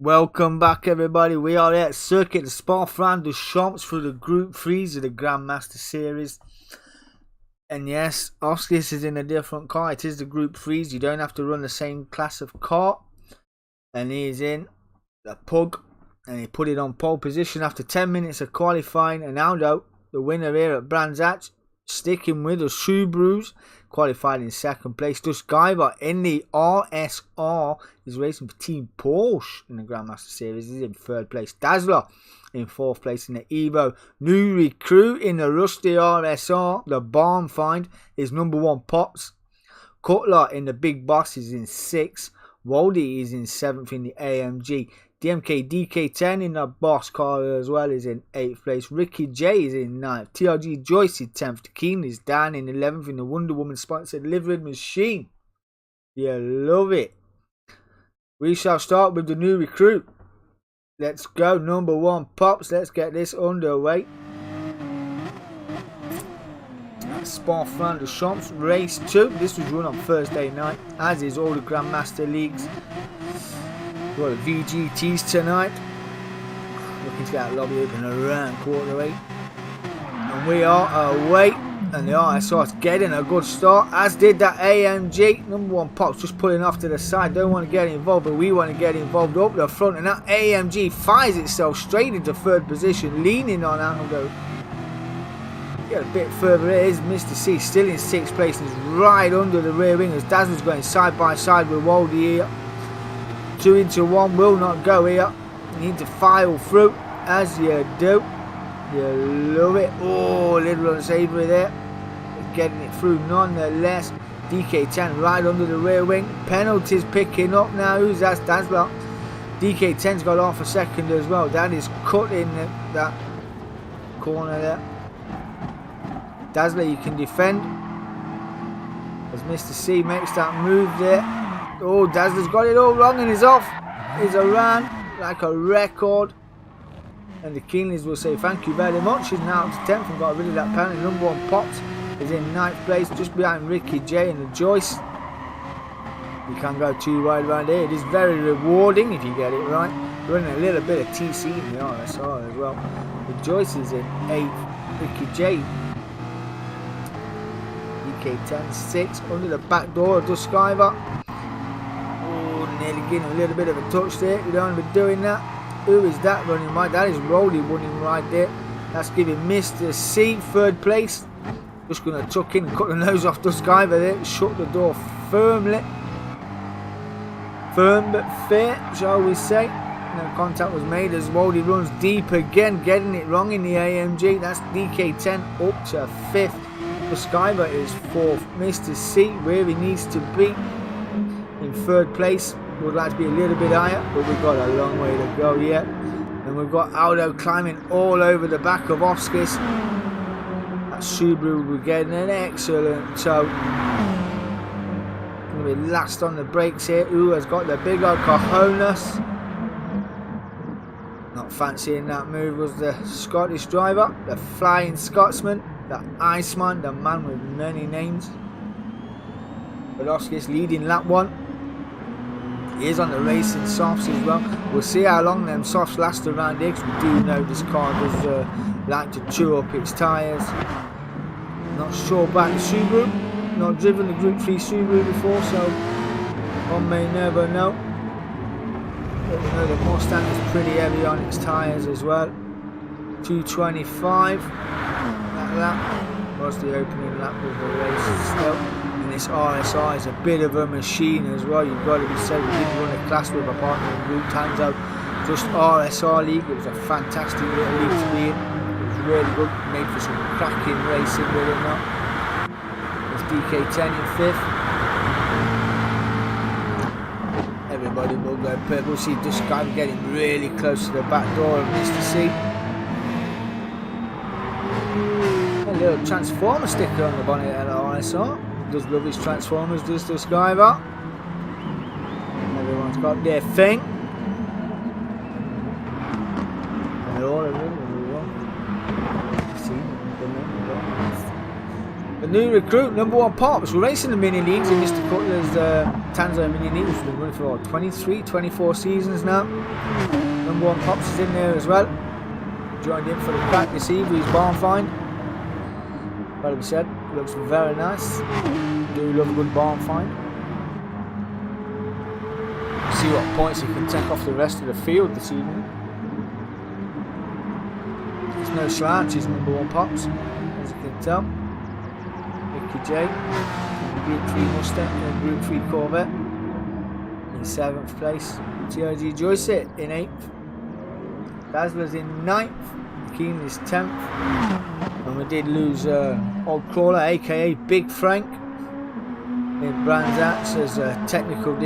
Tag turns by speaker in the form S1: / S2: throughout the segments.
S1: Welcome back, everybody. We are at Circuit de Spa-Francorchamps for the Group 3s of the Grand Master Series. And yes, Oscar is in a different car. It is the Group 3s. You don't have to run the same class of car. And he is in the Pug. And he put it on pole position after 10 minutes of qualifying. And Aldo, the winner here at Brands Hatch, sticking with the Subarus, qualified in second place. Dus Guyver in the RSR is racing for Team Porsche in the Grandmaster Series. He's in third place. Dazzler in fourth place in the Evo. New recruit in the Rusty RSR. The barn find is number one Pops. Cutler in the Big Boss is in sixth. Waldy is in seventh in the AMG. DMK DK10 in the boss car as well is in 8th place. Ricky J is in 9th. TRG Joyce is 10th. Keen is down in 11th in the Wonder Woman sponsored living machine. You love it. We shall start with the new recruit. Let's go, number one Pops. Let's get this underway. Spa-Francorchamps race 2. This was run on Thursday night, as is all the Grandmaster Leagues. We've got the VGTs tonight. Looking to get that lobby open around quarter 8. And we are away. And the RSR's getting a good start, as did that AMG. Number one Pops just pulling off to the side. Don't want to get involved, but we want to get involved up the front. And that AMG fires itself straight into third position, leaning on Aldo. Get a bit further. It is Mr. C still in 6th place and is right under the rear wing as Dazzler's going side by side with Waldy here. 2 into 1 will not go here. You need to file through as you do. You love it. Oh, a little unsavoury there. Getting it through nonetheless. DK10 right under the rear wing. Penalties picking up now. Who's that? Dazzler. DK10's got off a second as well. That is cut in that corner there. Dazzler, you can defend. As Mr. C makes that move there. Oh, Dazzler's got it all wrong and he's off. He's around like a record. And the Keenleys will say thank you very much. He's now up to 10th and got rid of that penalty. Number one Pops is in 9th place, just behind Ricky J and the Joyce. You can't go too wide around here. It is very rewarding if you get it right. Running a little bit of TC in the RSR as well. The Joyce is in 8th. Ricky J. DK10 6 under the back door of Dus Skyver. Nearly getting a little bit of a touch there. You don't want to be doing that. Who is that running right? That is Rolly running right there. That's giving Mr. C third place. Just going to tuck in and cut the nose off the Skyver there. Shut the door firmly. Firm but fair, shall we say. No contact was made as Rolly runs deep again. Getting it wrong in the AMG. That's DK10 up to 5th. The Skyver is 4th. Mr. C where he needs to be. In 3rd place. Would like to be a little bit higher, but we've got a long way to go yet. And we've got Aldo climbing all over the back of Oskis. That Subaru we're getting an excellent tow. Going to be last on the brakes here. Who has got the big old cojones? Not fancying that move was the Scottish driver, the Flying Scotsman, the Iceman, the man with many names. But Oskis leading lap 1. He is on the racing softs as well. We'll see how long them softs last around here, because we do know this car does like to chew up its tyres. Not sure about the Subaru. Not driven the Group 3 Subaru before, so one may never know. But we know the Mustang is pretty heavy on its tyres as well. 225. Like that was the opening lap of the race still. And this RSR is a bit of a machine as well. You've got to be said, we didn't run a class with a partner in Group Times Out. Just RSR League. It was a fantastic little league to be in. It was really good. Made for some cracking racing, will it not? There's DK10 in 5th. Everybody will go purple. See this guy getting really close to the back door of Mr. C. A little transformer sticker on the bonnet at the RSR. Does love his transformers, does the Skyver. Everyone's got their thing. They're all of them. new recruit, #1 Pops. We're racing the mini leagues in Mr. Cutler's Tanzania mini league, which has been running for what, 23, 24 seasons now. #1 Pops is in there as well. Joined in for the crack this evening, his barn find. Gotta be said, looks very nice. Do love a good barn find. See what points he can take off the rest of the field this evening. There's no slouch, he's #1 Pops, as you can tell. Mickey J, Group 3 Mustang and Group 3 Corvette in 7th place. TRG Joyce in 8th. Dazzler's in 9th. Keen is 10th. And we did lose Old Crawler, aka Big Frank. In Brands Axe, there's a technical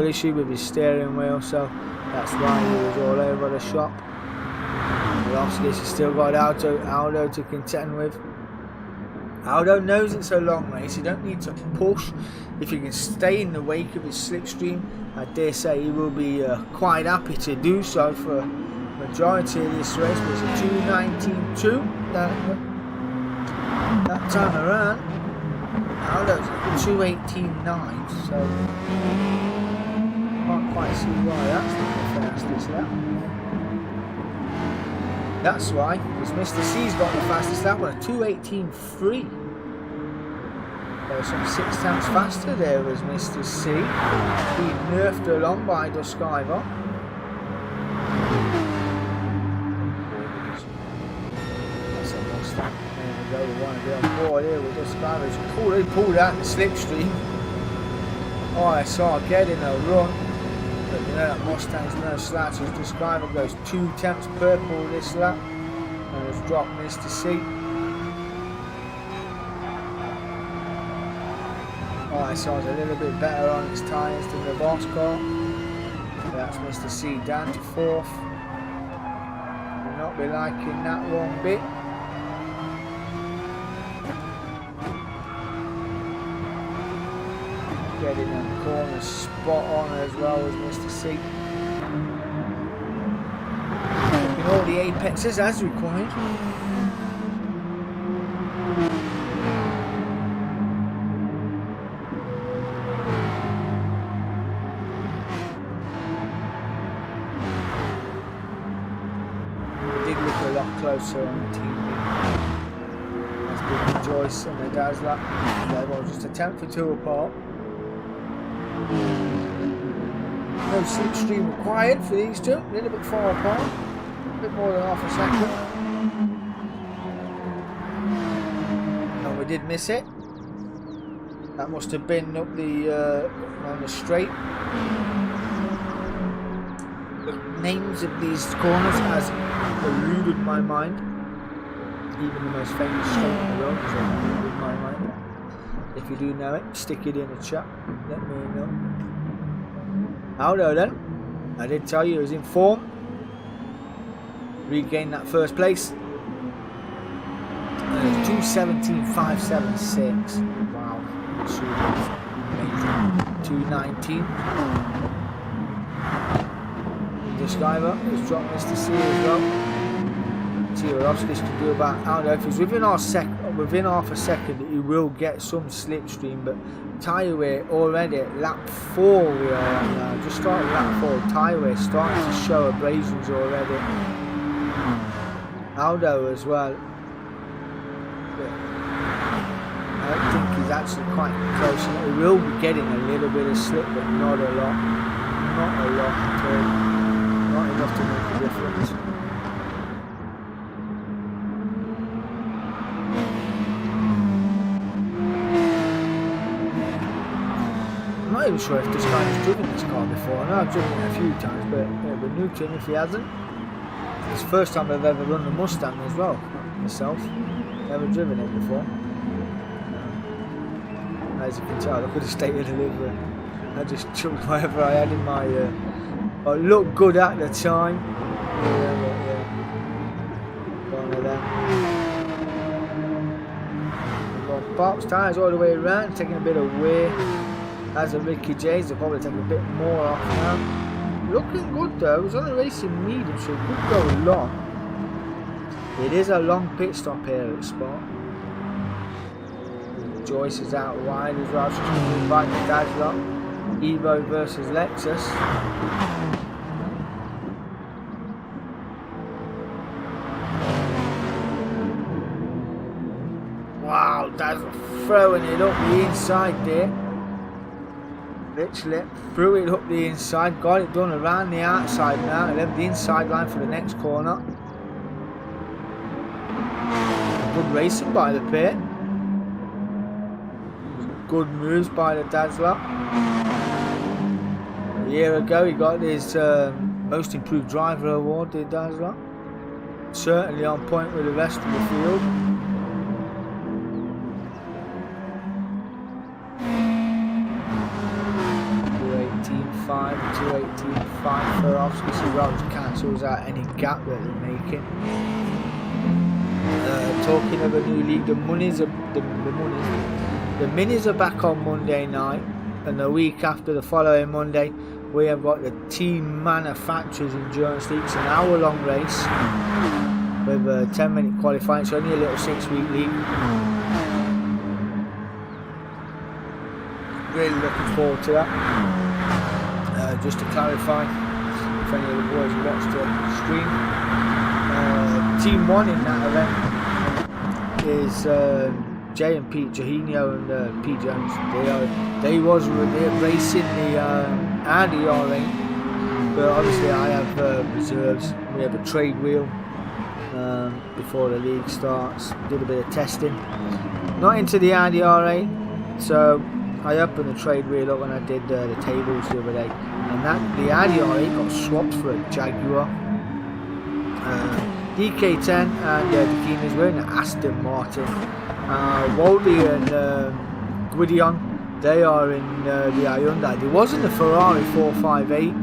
S1: issue with his steering wheel, so that's why he was all over the shop. But obviously he's still got Aldo to contend with. Aldo knows it's a long race, you don't need to push. If you can stay in the wake of his slipstream, I dare say he will be quite happy to do so for a majority of this race. But it's a 2:19.2 that time around. Aldo's at 2:18.9, so can't quite see why that's not the fastest lap. That's why, because Mr. C's got the fastest lap on a 2:18.3. Some 6 tenths faster there was Mr. C. He nerfed along by Duskiver. That's a Mustang. There we go, we want to be on board here with Duskiver. It's cool, they pulled out the slipstream. Oh, I saw getting a run. But you know that Mustang's no slouch. As Duskiver goes 2 tenths purple this lap. And has dropped Mr. C. ISR's a little bit better on its tyres than the boss car. That's Mr. C down to 4th. Will not be liking that one bit. Getting them corners spot on as well as Mr. C. Looking all the apexes as required. Closer on the team. That's been Joyce and the Dazzler. They were just a tenth or 2 apart. No slipstream required for these two. A little bit far apart. A bit more than half a second. And we did miss it. That must have been up the on the straight. The names of these corners has eluded my mind. Even the most famous straight in the world has eluded my mind. If you do know it, stick it in the chat. Let me know. Aldo then. I did tell you he was in form. Regained that first place. 2:17.576. Wow. 2:19. Duskiver has dropped Mr. C as well. See what else this can do about Aldo. If he's within half a second, he will get some slipstream. But tyre wear already at lap 4 we are at now. Just started lap 4. Tyre wear starting to show abrasions already. Aldo as well. But I don't think he's actually quite close. He will be getting a little bit of slip, but not a lot. Not a lot at all. Not enough to make a difference. I'm not even sure if this guy has driven this car before. I know I've driven it a few times, but it'll be new to him if he hasn't. It's the first time I've ever run the Mustang as well, myself. Never driven it before. As you can tell, look at the state of the livery. I just chucked whatever I had in my... it looked good at the time. Yeah. One of them. Pops tyres all the way around, taking a bit of wear. As a Ricky J's, they'll probably take a bit more off now. Looking good though, it was only racing medium, so it could go long. It is a long pit stop here at Spa. Joyce is out wide as well. Just going to invite the Dazzler. Evo versus Lexus. Wow, Dazzler throwing it up the inside there. Literally threw it up the inside, got it done around the outside now, and left the inside line for the next corner. Good racing by the pit. Good moves by the Dazzler. A year ago he got his most improved driver award, the Dazzler. Certainly on point with the rest of the field. 218.5 for Oscars as well, which cancels out any gap that they're making. Talking of a new league, the minis are back on Monday night, and the week after, the following Monday, we have got the team manufacturers endurance league. It's an hour-long race with a 10-minute qualifying. It's only a little 6-week league. Really looking forward to that. Just to clarify, if any of the boys watched the stream, Team 1 in that event is Jay and Pete Jahino and Pete Jones. They're racing the Audi R8, but obviously I have reserves. We have a trade wheel before the league starts. Did a bit of testing. Not into the Audi R8, so I opened the trade wheel up when I did the tables the other day, and the Audi R8 got swapped for a Jaguar. DK10 and Dakina's wearing an Aston Martin. Wally and Gwydion, they are in the Hyundai. There wasn't a Ferrari 458,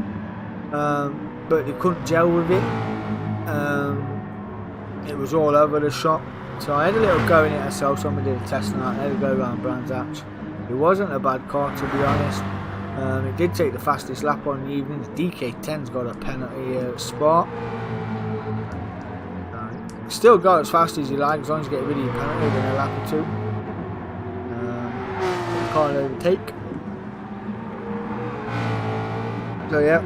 S1: but they couldn't gel with it. It was all over the shop, so I had a little go in it myself. Someone did a test on that. I had to go around Brands Hatch. It wasn't a bad car, to be honest. It did take the fastest lap on the evening. DK10's got a penalty spot. Still go as fast as you like, as long as you get rid of your penalty within a lap or two. Can't overtake. So yeah,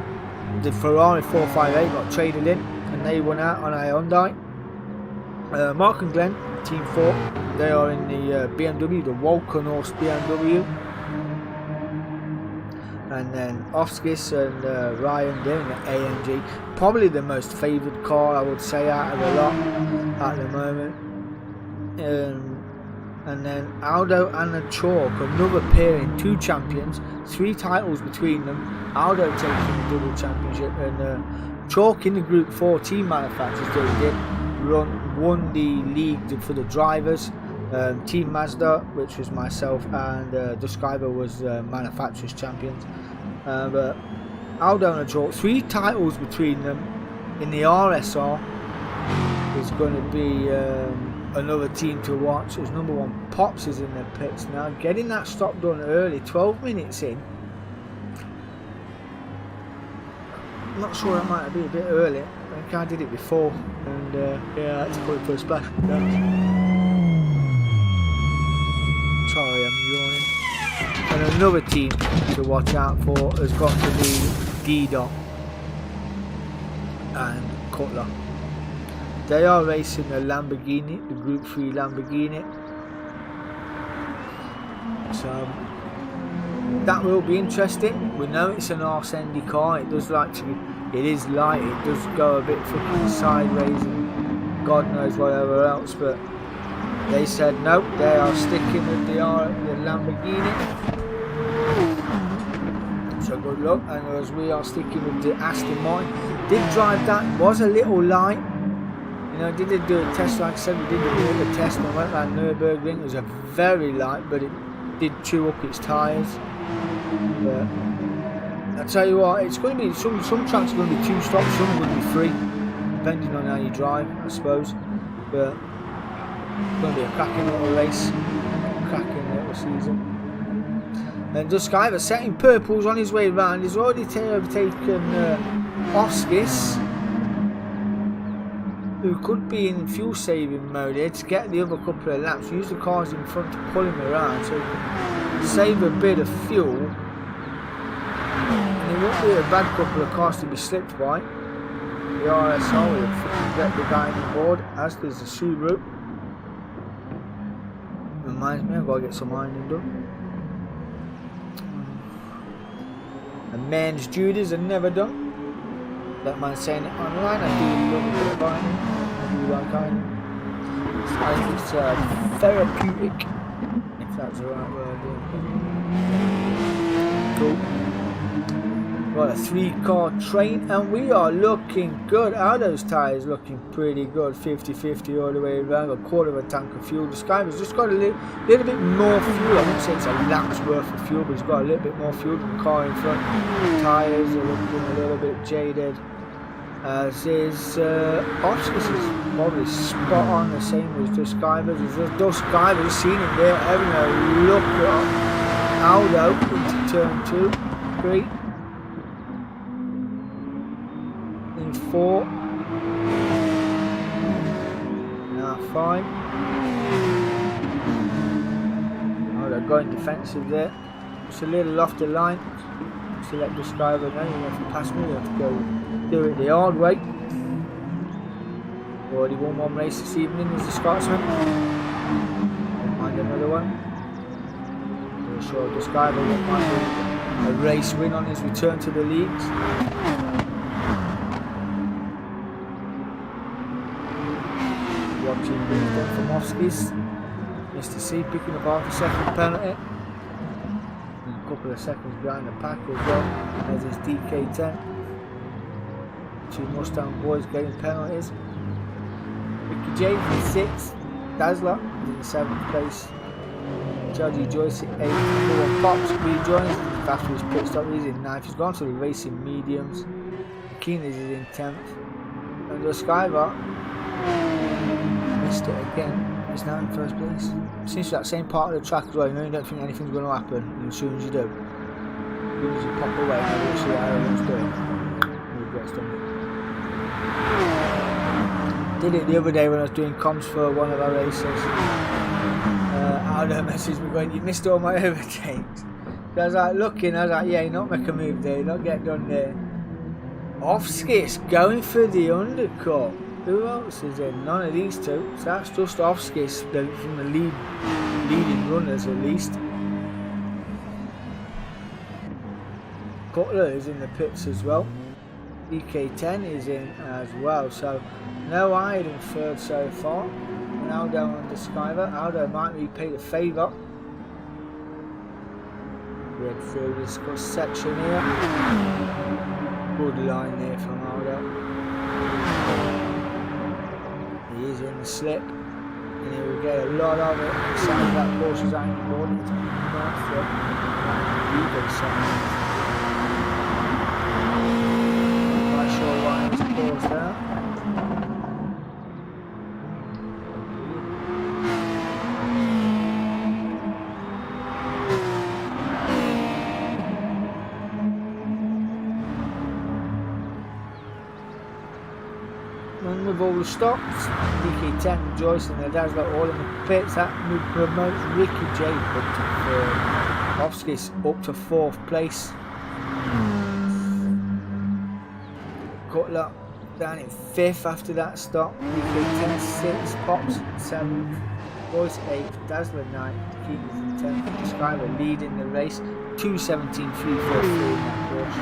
S1: the Ferrari 458 got traded in, and they won out on a Hyundai. Mark and Glenn, Team 4, they are in the BMW, the Wolkenhorst BMW. And then Oskis and Ryan, they're in the AMG. Probably the most favoured car, I would say, out of the lot at the moment. And then Aldo and the Chalk, another pairing, 2 champions, 3 titles between them. Aldo taking the double championship, and Chalk in the Group 4 team manufacturers that did won the league for the drivers. Team Mazda, which was myself, and Duskiver was manufacturers champions. But Aldo and Chalk, 3 titles between them. In the RSR is going to be another team to watch, as number 1 Pops is in the pits now, getting that stop done early, 12 minutes in. I'm not sure, that might be a bit early. I think I did it before, and yeah, I had to put it for a splash. Sorry, I'm yawning. And another team to watch out for has got to be D-Dot and Cutler. They are racing the Lamborghini, the Group 3 Lamborghini. So that will be interesting. We know it's an arse-endy car. It does like to be, it is light, it does go a bit fucking sideways and God knows whatever else, but they said no, they are sticking with the Lamborghini. So good luck, and as we are sticking with the Aston Martin. Did drive that, was a little light. You know, did do a test, like I said, we did a test and went around Nürburgring. It was a very light, but it did chew up its tyres. But I tell you what, it's going to be some tracks are going to be 2 stops, some are going to be 3, depending on how you drive, I suppose. But it's going to be a cracking little race, cracking little season. And Duskiver setting purples on his way round. He's already overtaken Oskis. who could be in fuel saving mode here to get the other couple of laps. Use the cars in front to pull him around so he can save a bit of fuel. And it won't be a bad couple of cars to be slipped by. The RSR will get the guy on board, as does the Subaru. Reminds me, I've got to get some ironing done. And men's duties are never done. Don't mind saying it online, I do love a bit of ironing. I do like ironing. It's therapeutic, if that's the right word. Cool. Got a 3-car train, and we are looking good. Are those tyres looking pretty good? 50-50 all the way around. A quarter of a tank of fuel. The Skyver's just got a little bit more fuel. I wouldn't say it's a lap's worth of fuel, but it's got a little bit more fuel than the car in front. Tyres are looking a little bit jaded. As is Oscars is probably spot on the same as the Skyver's. Those Skyver's seen it there, having a look at Aldo into turn 2, 3. 4. Now 5. Oh, they're going defensive there. It's a little off the line. Just to let this driver know, you have to pass me, you have to go do it the hard way. Already won one race this evening as the Scotsman. Won't mind another one. I'm sure this driver won't mind a race win on his return to the leagues. Watching Winston from Oskis. Mr. C picking up half a second penalty. And a couple of seconds behind the pack as well, as is DK10. 2 Mustang boys getting penalties. Ricky J in 6th. Dazzler is in 7th place. Judgy Joyce in 8th. Noah Pops rejoins after his pit stop. He's in 9th. He's gone to the racing mediums. Keenan is in 10th. And the Skyver missed it again. He's now in 1st place. Seems to that same part of the track as well. You know, you don't think anything's going to happen, and as soon as you do, as soon as you pop away, and you see how everyone's doing, he gets done. Did it the other day when I was doing comms for one of our races. Aldo messaged me going, "You missed all my overtakes." So I was like looking, I was like, "Yeah, you're not making a move there, you're not getting done there." Off skis going for the undercut. Who else is in? None of these two. So that's just off skis from the leading runners at least. Cutler is in the pits as well. DK10 is in as well. So no Hyde in 3rd so far. And Aldo on the Skyver. Aldo might repay the favour. Read through this section here. Good line there from Aldo. He is in the slip, and he will get a lot of it inside that Porsche's angle board. It's on the north foot. I'm not sure why it's paused there. And with all the stops, DK10 rejoicing their dad's got all in the pits. That promotes Ricky J up to 3rd. Offskis up to 4th place. Cutler down in 5th after that stop. DK10 6th, Pops 7th, Boyce 8th, Dazzler 9th, Keaton's 10th, Skyler leading the race. 2:17.343 in that course.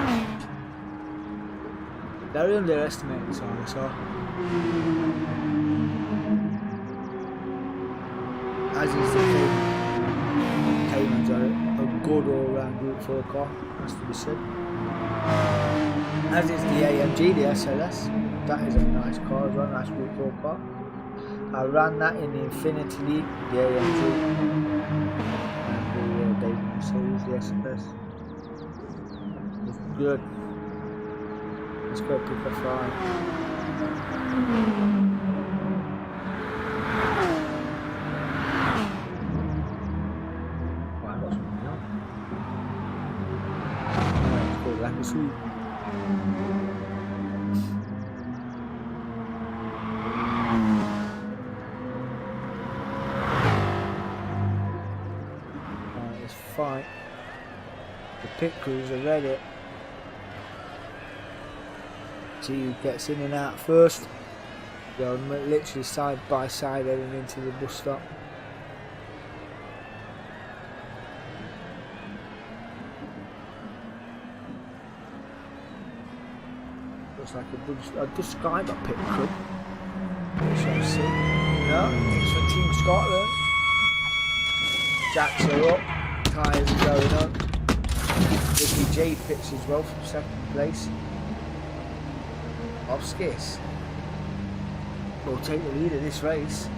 S1: They're underestimating this RSR. As is the Caymans are a good all-round Group 4 car, has to be said. As is the AMG, the SLS. That is a nice car as well, nice Group 4 car. I ran that in the Infinity League, the AMG, and the David Series, the SLS. It's good. Let's go pick a fly. Like a sweet. pit crews are ready. See who gets in and out first. They're literally side by side heading into the bus stop. Looks like a describer pit crew. We shall see. No, it's for Team Scotland. Jacks are up. Tyres are going on. Ricky J pits as well from second place. Off Skis will take the lead of this race.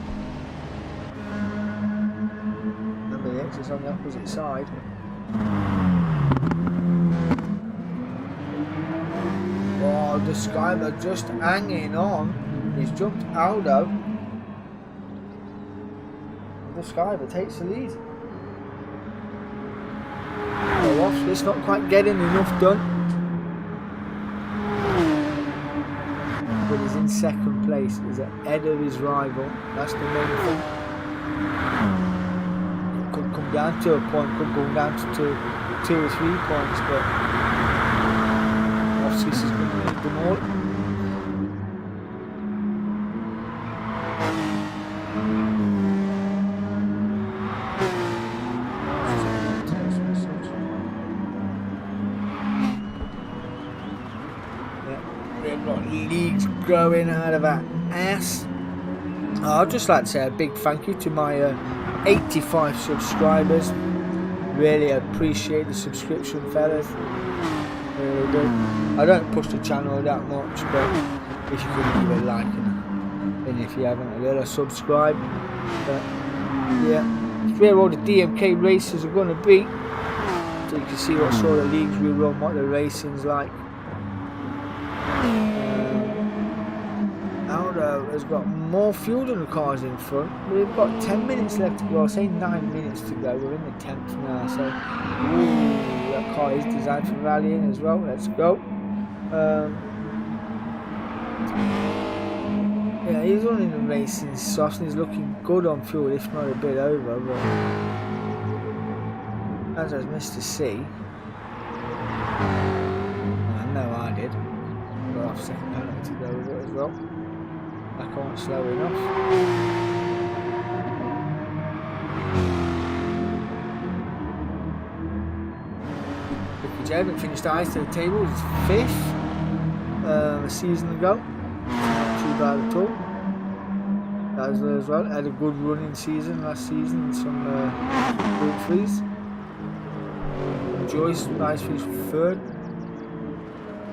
S1: Number 8 is on the opposite side. Oh, the Skyler just hanging on. He's jumped Aldo. The Skyler takes the lead. Oh, off Skis not quite getting enough done. But he's in second place. He's ahead of his rival. That's the main thing. It could come down to a point, could come down to two or 3 points, but Offskis is going to lead them all. Leagues growing out of our ass. I'd just like to say a big thank you to my 85 subscribers. Really appreciate the subscription, fellas. Really do. I don't push the channel that much, but if you could leave a like and if you haven't already, subscribe. But yeah, it's where all the DMK races are going to be, so you can see what sort of leagues we run, what the racing's like. Aldo has got more fuel than the cars in front. We've got 10 minutes left to go. I'll say 9 minutes to go. We're in the 10th now, so ooh, that car is designed for rallying as well. Let's go. Yeah, he's running the racing soft and he's looking good on fuel, if not a bit over. But as I was Mr. C, I know I did. Got off second penalty to go with it as well. I can't slow enough. Ricky J finished eyes to the table, he's 5th a season ago. Not too bad at all. Dazzler as well, had a good running season last season, some Group 3s. Joyce, nice finish 3rd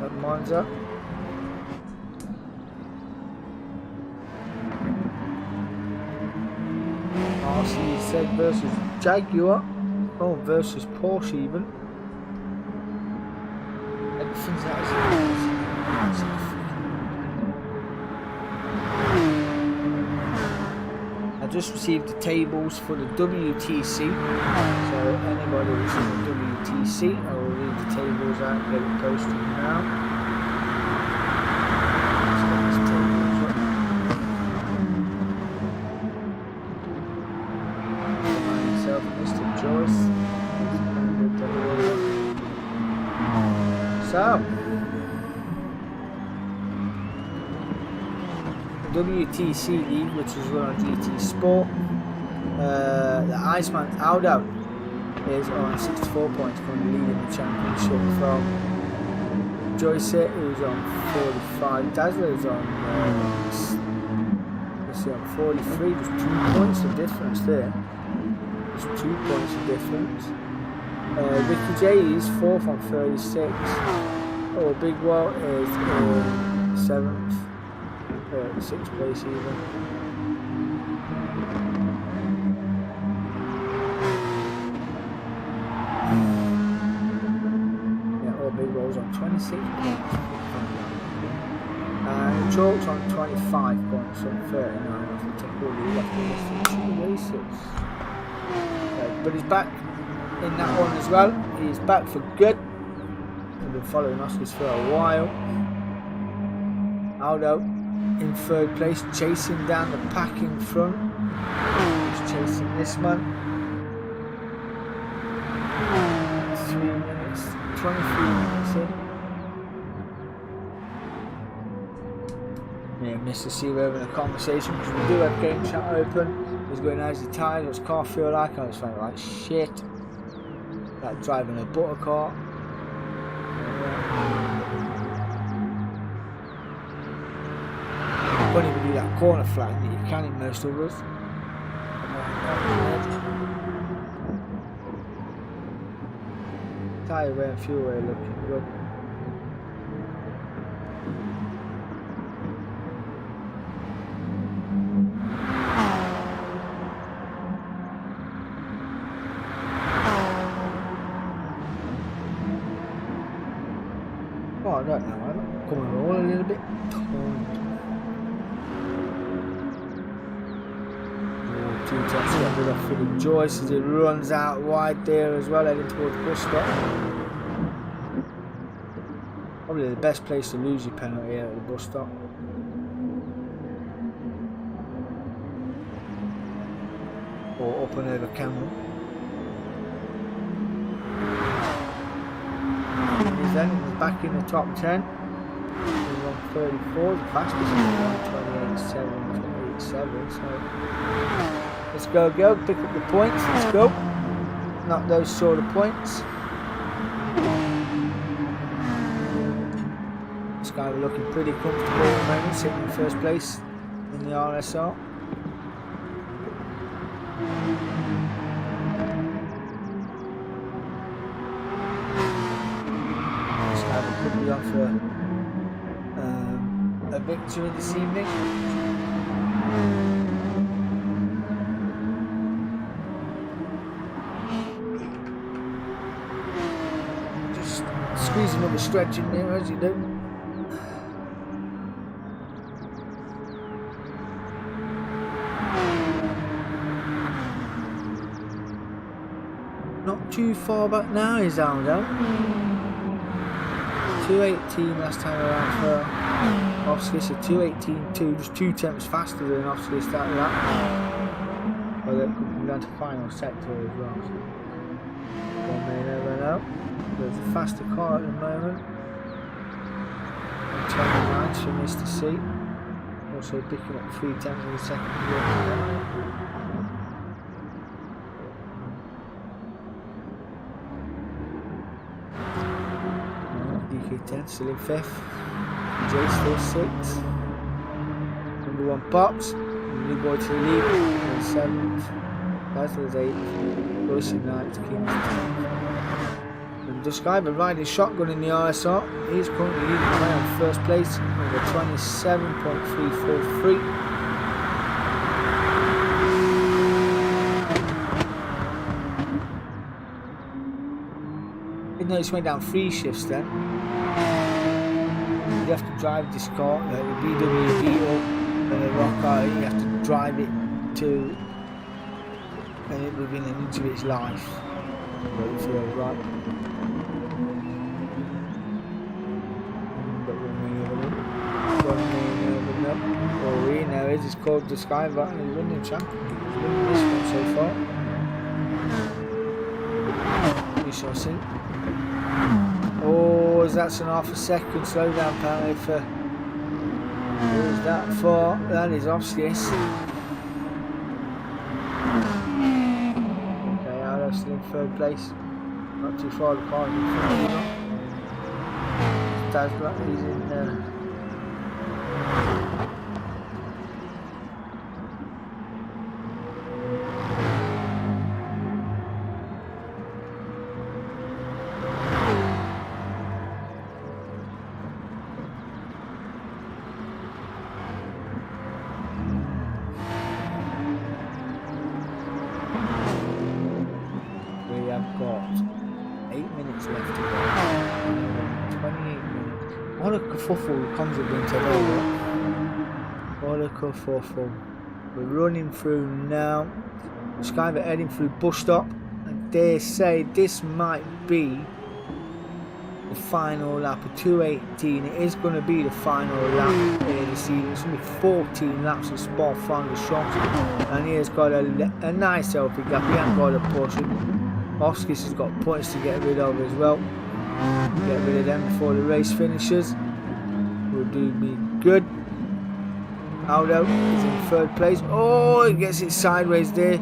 S1: at Monza. RC said versus Jaguar, oh, versus Porsche even. Everything's out. I just received the tables for the WTC, so anybody who's in the WTC, I will read the tables out and get it posted now. So, the WTC League, which is run on GT Sport, the Iceman Aldo is on 64 points, currently leading the championship from Joyce, who's on 45. Dazzler is on, let's see, on 43. There's 2 points of difference there. There's 2 points of difference. Ricky J is 4th on 36. Oh, Big Wall is 7th, 6th place even. Yeah, oh, Big Wall's on 26 points. And Chalk's on 25 points on 39. If we take all the left in 2 races. Okay, but he's back in that one as well. He's back for good. We've been following Oscars for a while. Aldo in 3rd place, chasing down the pack in front. He's chasing this one. 3 minutes 23 minutes in. Yeah, Mr. C, we're having a conversation because we do have game chat open. He's going, how's the tires? What's the car feel like? I was feeling like shit. Like driving a butter car. You can't even do that corner flag that you can in most of us. Tyre wear and fuel wear looking good. Oh, I don't know, I'm coming all a little bit toned. Two taps get rid of for the Joyce as it runs out wide there as well, heading towards the bus stop. Probably the best place to lose your penalty here at the bus stop. Or up and over camera. He's then back in the top 10. He's on 34, the fastest is 128.7, 28.7, so let's go, pick up the points, let's go. Not those sort of points. This guy we're looking pretty comfortable at the moment, sitting in first place in the RSR. This guy could be on for a victory this evening. Squeeze another stretch in there as you do. Not too far back now is Aldo. 2:18 last time around for Oscar, so 2:18.2, just 2 temps faster than Oscar started that. Well, that could be down to final sector as well. So one may never know. There's a faster car at the moment. 29 for Mr. C. Also picking up 3 tenths in the second gear. DK 10 still in 5th. J still 6th. Number 1 Pops. New boy to the lead. 7th. Basil's 8th. Royce 9th. King's 10th. The Skyber riding shotgun in the RSR. He's currently leading the way on first place with a 27.343. Didn't know he went down 3 shifts then. You have to drive this car, the BMW Beetle and a rock car, you have to drive it to within an inch of its life. But it feels right. All we know is it's called the Skyver and he's winning champion. He's winning this one so far. We shall see. Oh, that's an half a second slowdown penalty for. Who is that for? That is Oscis. Okay, Aldo's still in 3rd place. Not too far apart in front of him. That's he's in there. What a kerfuffle comes with being today. What a kerfuffle. We're running through now. Skyver heading through bus stop. I dare say this might be the final lap of 2:18. It is going to be the final lap in the season. It's going to be 14 laps of Spa Francorchamps. And he has got a nice healthy gap. He hasn't got a push. Oscar has got points to get rid of as well. Get rid of them before the race finishes. Will do me good. Aldo is in third place. Oh, he gets it sideways there.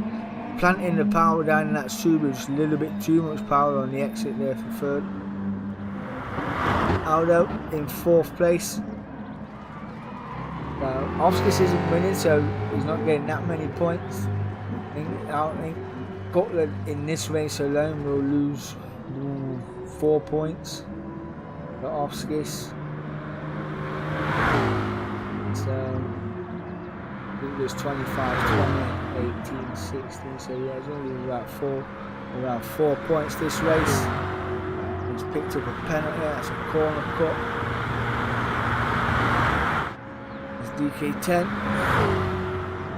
S1: Planting the power down in that Subaru. Just a little bit too much power on the exit there for third. Aldo in fourth place. Oscars isn't winning, so he's not getting that many points. I think Butler in this race alone will lose 4 points for Oscars. So I think it was 25, 20, 18, 16. So yeah, it's only around 4 points this race. He's picked up a penalty. That's a corner cut. DK10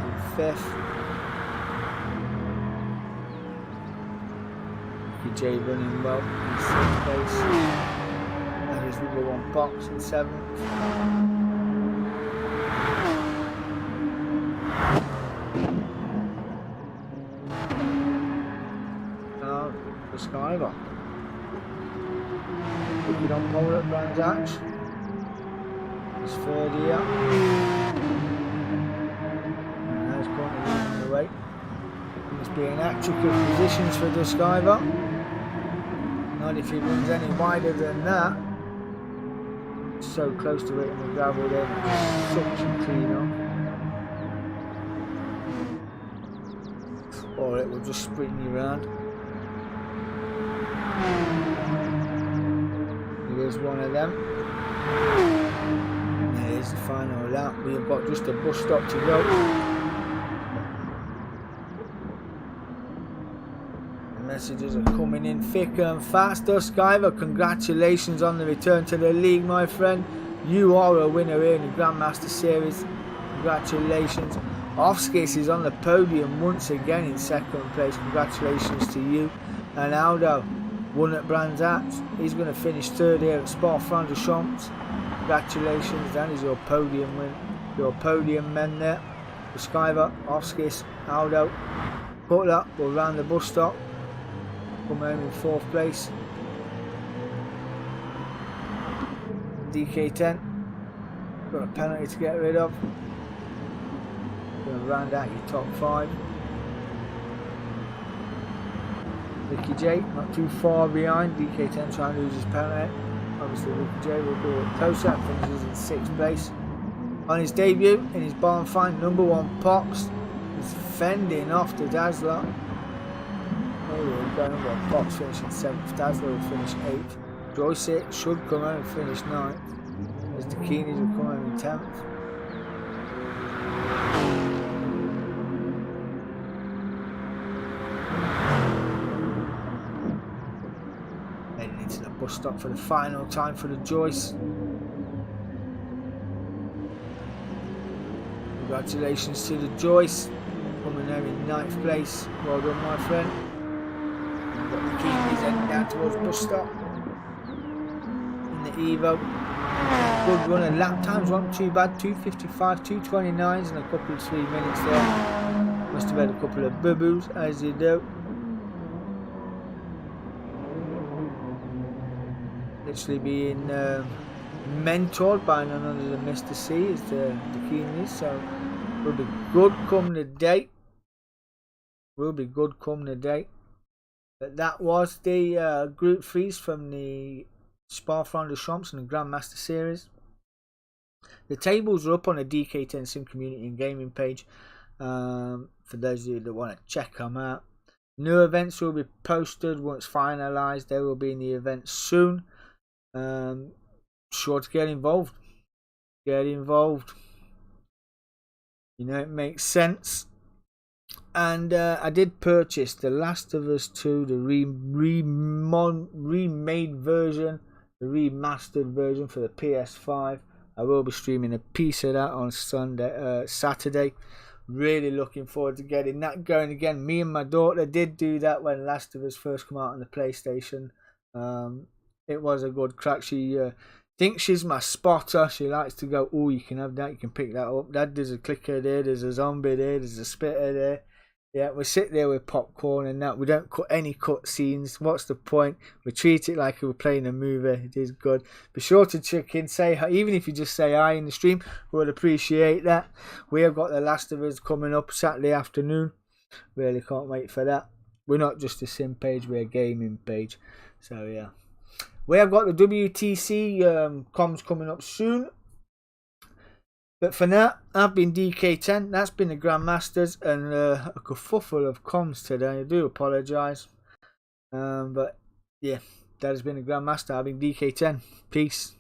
S1: in fifth. J running well in sixth place. And his number one box in seventh. Now the Skyver. Looking on pole at Brands Hatch. It's third here. And that's currently on the way. Must be in actual positions for the Skyver. Not if he runs any wider than that. So close to it in the gravel there. Suction clean up. Or it will just sprint you around. Here's one of them. There's the final lap. We've got just a bus stop to go. The messages are coming in thicker and faster. Skyver, congratulations on the return to the league, my friend. You are a winner here in the Grand Master Series. Congratulations. Offskis is on the podium once again in second place. Congratulations to you. And Aldo won at Brands Hatch. He's going to finish third here at Spa-Francorchamps. Congratulations, that is your podium win. Your podium men there. The Skyver, Offskis, Aldo. Butler will round the bus stop. Come home in fourth place. DK10. Got a penalty to get rid of. Going to round out your top five. Ricky J, not too far behind. DK10 trying to lose his penalty. Obviously Ricky J will do it closer. Finishes in sixth place. On his debut in his barn find, number one Pox is fending off the Dazzler. There we go. Well, Pox finishing seventh. Dazzler will finish eighth. Joyce should come home and finish ninth. As the Keeneys will come home in 10th. Heading into the bus stop for the final time for the Joyce. Congratulations to the Joyce. Coming home in 9th place. Well done, my friend. We've got the Keeneys heading down towards bus stop. In the Evo. Good running. Lap times weren't too bad. 2:55, 2:29s and a couple of 3 minutes there. Must have had a couple of boo-boos, as you do. Literally being mentored by none other than Mr. C as the Keeneys. So will be good come the day. Will be good come the day. But that was the Group 3s from the Spa-Francorchamps and the Grand Master Series. The tables are up on the DK10 Sim Community and Gaming page for those of you that want to check them out. New events will be posted once finalised. They will be in the event soon. Sure to get involved. Get involved. You know, it makes sense. And I did purchase The Last of Us 2, the remade version, the remastered version for the PS5. I will be streaming a piece of that on Saturday. Really looking forward to getting that going again. Me and my daughter did do that when Last of Us first came out on the PlayStation. It was a good crack. She thinks she's my spotter. She likes to go, oh, you can have that, you can pick that up. Dad, there's a clicker there, there's a zombie there, there's a spitter there. Yeah, we sit there with popcorn and that. We don't cut any cut scenes. What's the point? We treat it like we're playing a movie. It is good. Be sure to check in, say hi. Even if you just say hi in the stream, we would appreciate that. We have got The Last of Us coming up Saturday afternoon. Really can't wait for that. We're not just a sim page, we're a gaming page. So yeah. We have got the WTC comms coming up soon. But for now, I've been DK10. That's been the Grand Masters and a kerfuffle of comms today. I do apologise. But yeah, that has been the Grand Master. I've been DK10. Peace.